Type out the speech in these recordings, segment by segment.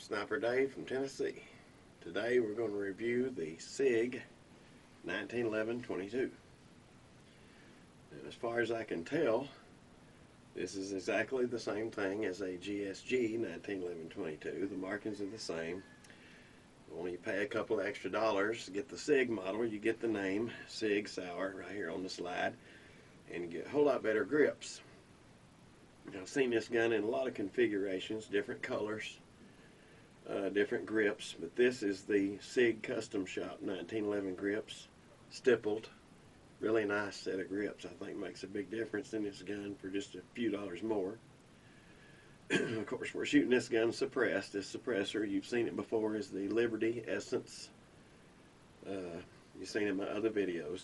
Sniper Dave from Tennessee. Today we're going to review the SIG 1911-22. And as far as I can tell, this is exactly the same thing as a GSG 1911-22. The markings are the same. Only you pay a couple of extra dollars to get the SIG model. You get the name SIG Sauer right here on the slide, and you get a whole lot better grips. I've seen this gun in a lot of configurations, different colors, different grips, but this is the SIG Custom Shop 1911 grips, stippled. Really nice set of grips. I think makes a big difference in this gun for just a few dollars more. Of course, we're shooting this gun suppressed. This suppressor, you've seen it before, is the Liberty Essence. You've seen it in my other videos.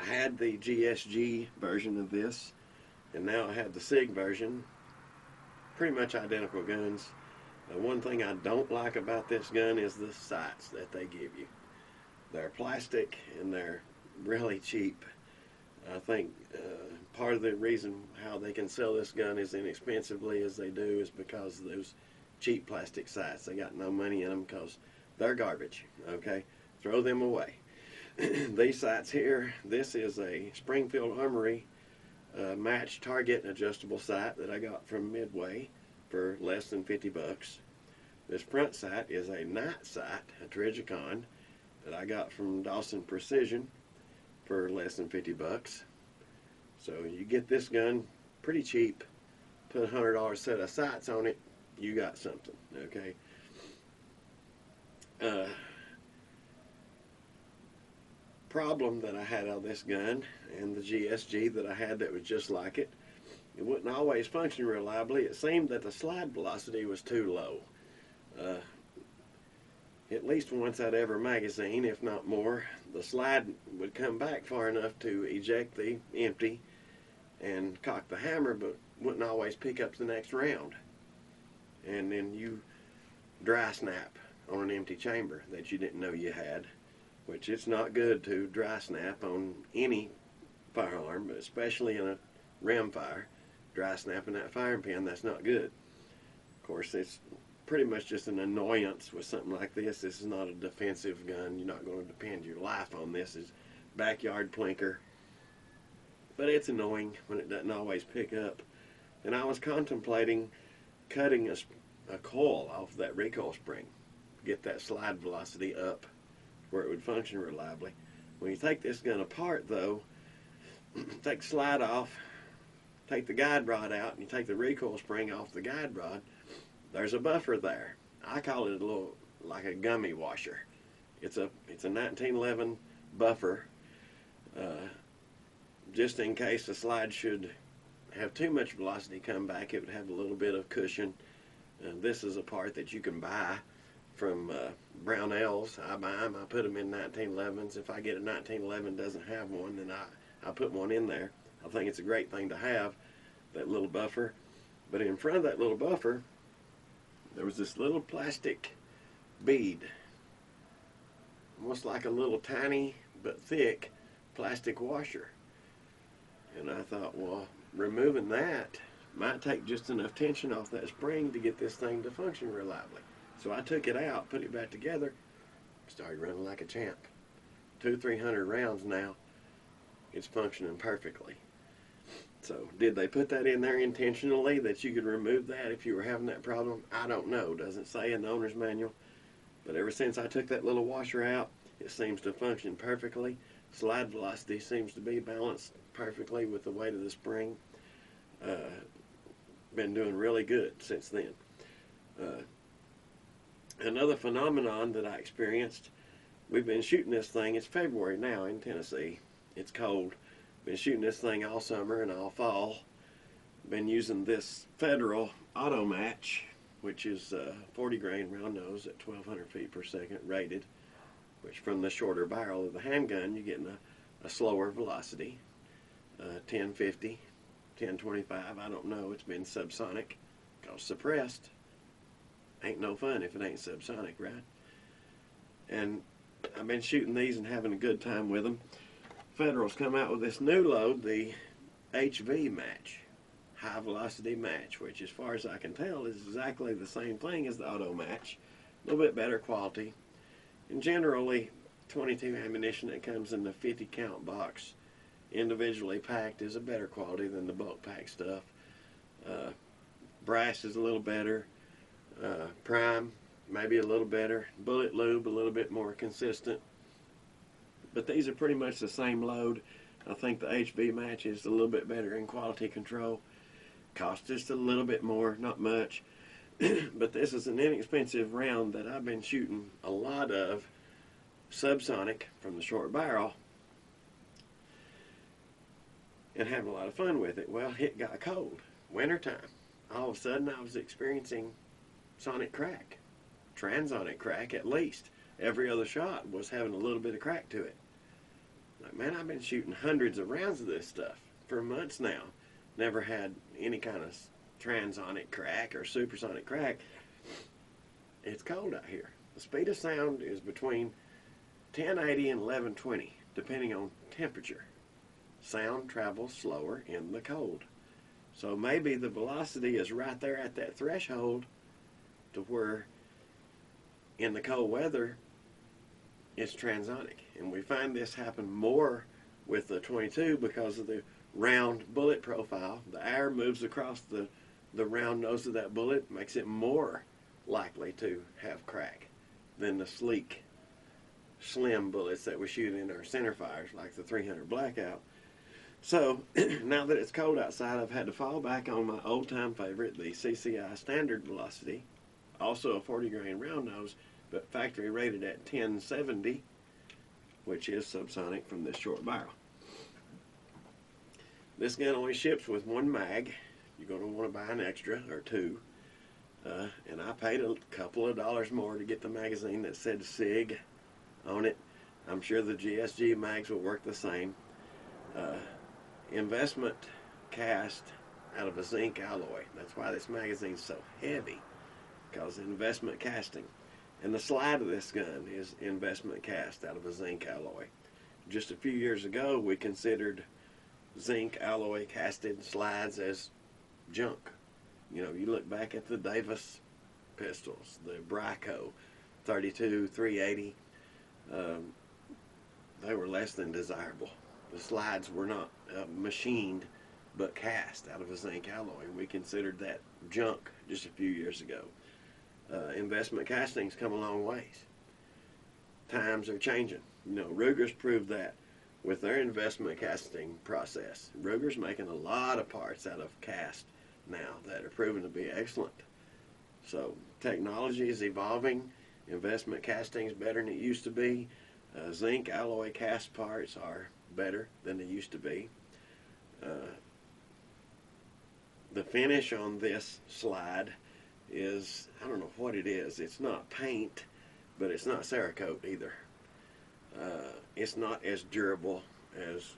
I had the GSG version of this, and now I have the SIG version. Pretty much identical guns. One thing I don't like about this gun is the sights that they give you. They're plastic and they're really cheap. I think part of the reason how they can sell this gun as inexpensively as they do is because of those cheap plastic sights. They got no money in them because they're garbage. Okay, throw them away. These sights here, this is a Springfield Armory match target adjustable sight that I got from Midway for less than 50 bucks. This front sight is a night sight, a Trijicon, that I got from Dawson Precision for less than 50 bucks. So you get this gun pretty cheap, put a $100 set of sights on it, you got something, okay? Problem that I had on this gun and the GSG that I had that was just like it, it wouldn't always function reliably. It seemed that the slide velocity was too low. At least once out of every magazine, if not more, the slide would come back far enough to eject the empty and cock the hammer, but wouldn't always pick up the next round. And then you dry snap on an empty chamber that you didn't know you had, which it's not good to dry snap on any firearm, but especially in a rimfire. Dry snapping that firing pin, that's not good. Of course, it's pretty much just an annoyance with something like this. This is not a defensive gun. You're not going to depend your life on this. It's backyard plinker. But it's annoying when it doesn't always pick up. And I was contemplating cutting a coil off that recoil spring, get that slide velocity up where it would function reliably. When you take this gun apart, though, take the slide off, take the guide rod out, and you take the recoil spring off the guide rod, there's a buffer there. I call it a little, like a gummy washer. It's a 1911 buffer, just in case the slide should have too much velocity come back, it would have a little bit of cushion. This is a part that you can buy from Brownells. I buy them, I put them in 1911s. If I get a 1911 doesn't have one, then I put one in there. I think it's a great thing to have, that little buffer. But in front of that little buffer, there was this little plastic bead, almost like a little tiny but thick plastic washer. And I thought, well, removing that might take just enough tension off that spring to get this thing to function reliably. So I took it out, put it back together, started running like a champ. 200-300 rounds now, it's functioning perfectly. So did they put that in there intentionally that you could remove that if you were having that problem? I don't know. Doesn't say in the owner's manual. But ever since I took that little washer out, it seems to function perfectly. Slide velocity seems to be balanced perfectly with the weight of the spring. Been doing really good since then. Another phenomenon that I experienced, we've been shooting this thing, it's February now in Tennessee. It's cold. Been shooting this thing all summer and all fall. Been using this Federal Auto Match, which is 40 grain round nose at 1200 feet per second rated, which from the shorter barrel of the handgun, you're getting a slower velocity, 1050, 1025, I don't know. It's been subsonic, because suppressed ain't no fun if it ain't subsonic, right? And I've been shooting these and having a good time with them. Federal's come out with this new load, the HV Match, high velocity match, which as far as I can tell is exactly the same thing as the auto match, a little bit better quality. And generally 22 ammunition that comes in the 50 count box individually packed is a better quality than the bulk pack stuff. Brass is a little better, prime maybe a little better, bullet lube a little bit more consistent, but these are pretty much the same load. I think the HB match is a little bit better in quality control. Cost just a little bit more, not much. But this is an inexpensive round that I've been shooting a lot of subsonic from the short barrel and having a lot of fun with it. Well, it got cold. Wintertime. All of a sudden I was experiencing sonic crack. Transonic crack at least. Every other shot was having a little bit of crack to it. Like, man, I've been shooting hundreds of rounds of this stuff for months now. Never had any kind of transonic crack or supersonic crack. It's cold out here. The speed of sound is between 1080 and 1120, depending on temperature. Sound travels slower in the cold. So maybe the velocity is right there at that threshold to where in the cold weather it's transonic. And we find this happen more with the 22 because of the round bullet profile. The air moves across the round nose of that bullet, makes it more likely to have crack than the sleek, slim bullets that we shoot in our center fires, like the 300 Blackout. So now that it's cold outside, I've had to fall back on my old-time favorite, the CCI Standard Velocity, also a 40 grain round nose, but factory rated at 1070, which is subsonic from this short barrel. This gun only ships with one mag. You're going to want to buy an extra or two. And I paid a couple of dollars more to get the magazine that said SIG on it. I'm sure the GSG mags will work the same. Investment cast out of a zinc alloy. That's why this magazine's so heavy, because investment casting. And the slide of this gun is investment cast out of a zinc alloy. Just a few years ago, we considered zinc alloy casted slides as junk. You know, you look back at the Davis pistols, the Bryco 32, 380, they were less than desirable. The slides were not machined, but cast out of a zinc alloy. We considered that junk just a few years ago. Investment casting's come a long ways. Times are changing. You know, Ruger's proved that with their investment casting process. Ruger's making a lot of parts out of cast now that are proven to be excellent. So technology is evolving. Investment casting is better than it used to be. Zinc alloy cast parts are better than they used to be. The finish on this slide is, I don't know what it is. It's not paint, but it's not Cerakote either. It's not as durable as,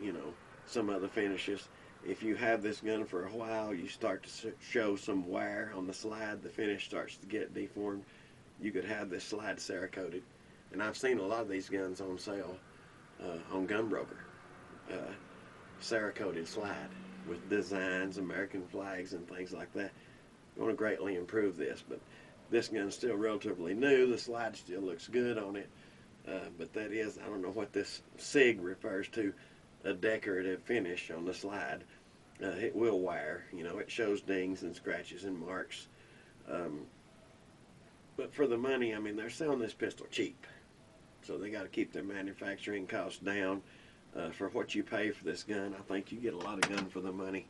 you know, some other finishes. If you have this gun for a while, you start to show some wear on the slide. The finish starts to get deformed. You could have this slide Cerakoted. And I've seen a lot of these guns on sale on Gunbroker. Cerakoted slide with designs, American flags, and things like that. You want to greatly improve this, but this gun's still relatively new. The slide still looks good on it. But that is, I don't know what this SIG refers to, a decorative finish on the slide. It will wear, you know, it shows dings and scratches and marks. But for the money, I mean, they're selling this pistol cheap. So they got to keep their manufacturing costs down. For what you pay for this gun, I think you get a lot of gun for the money.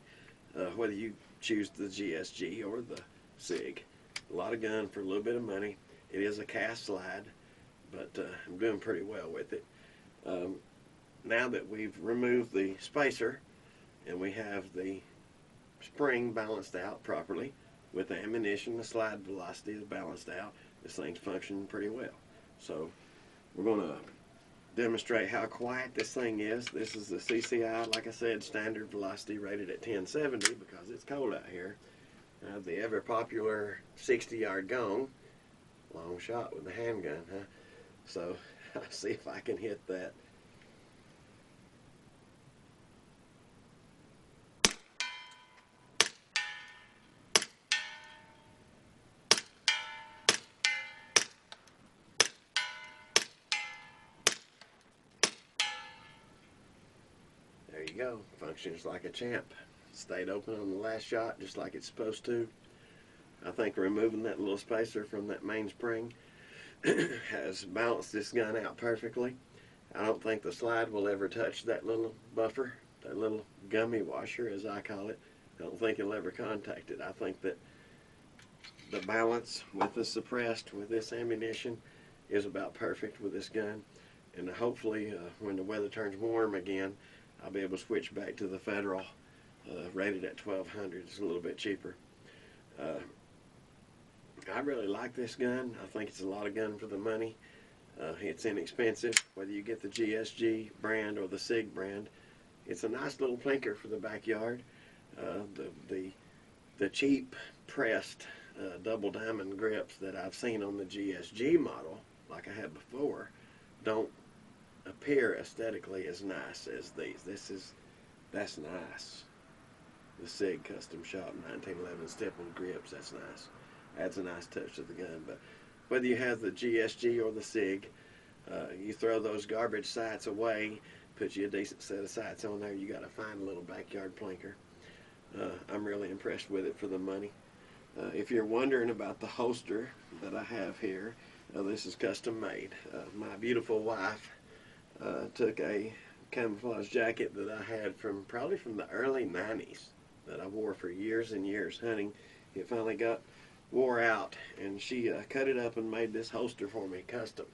Whether you choose the GSG or the SIG. A lot of gun for a little bit of money. It is a cast slide, but I'm doing pretty well with it. Now that we've removed the spacer and we have the spring balanced out properly with the ammunition, the slide velocity is balanced out, this thing's functioning pretty well. So we're going to demonstrate how quiet this thing is. This is the CCI, like I said, standard velocity rated at 1070 because it's cold out here. I have the ever popular 60-yard gong, long shot with the handgun, huh? So I'll see if I can hit that. go. Functions like a champ. Stayed open on the last shot just like it's supposed to. I think removing that little spacer from that mainspring has balanced this gun out perfectly. I don't think the slide will ever touch that little buffer, that little gummy washer as I call it. I don't think it'll ever contact it. I think that the balance with the suppressed, with this ammunition, is about perfect with this gun. And hopefully when the weather turns warm again, I'll be able to switch back to the Federal rated at 1200. It's a little bit cheaper. I really like this gun. I think it's a lot of gun for the money. It's inexpensive, whether you get the GSG brand or the SIG brand. It's a nice little plinker for the backyard. The cheap pressed double diamond grips that I've seen on the GSG model, like I had before, don't appear aesthetically as nice as these. That's nice. The SIG custom shop 1911 stippled grips, that's nice. Adds a nice touch to the gun. But whether you have the GSG or the SIG, you throw those garbage sights away, put you a decent set of sights on there, you got to find a little backyard plinker. I'm really impressed with it for the money. If you're wondering about the holster that I have here, this is custom made. My beautiful wife took a camouflage jacket that I had probably from the early 90s that I wore for years and years hunting. It finally wore out, and she cut it up and made this holster for me custom.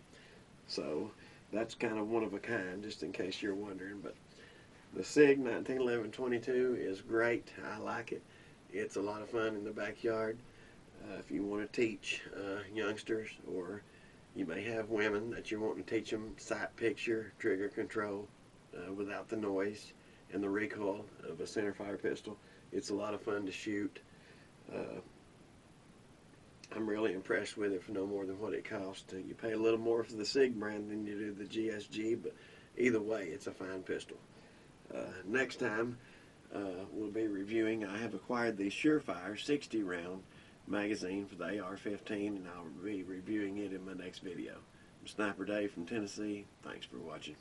So that's kind of one of a kind, just in case you're wondering. But the SIG 1911-22 is great. I like it. It's a lot of fun in the backyard. If you want to teach youngsters, or you may have women that you're wanting to teach them sight picture, trigger control without the noise and the recoil of a centerfire pistol, it's a lot of fun to shoot. I'm really impressed with it for no more than what it costs. You pay a little more for the SIG brand than you do the GSG, but either way, it's a fine pistol. Next time, we'll be reviewing, I have acquired the Surefire 60 round magazine for the AR-15, and I'll be reviewing it in my next video. I'm Sniper Dave from Tennessee. Thanks for watching.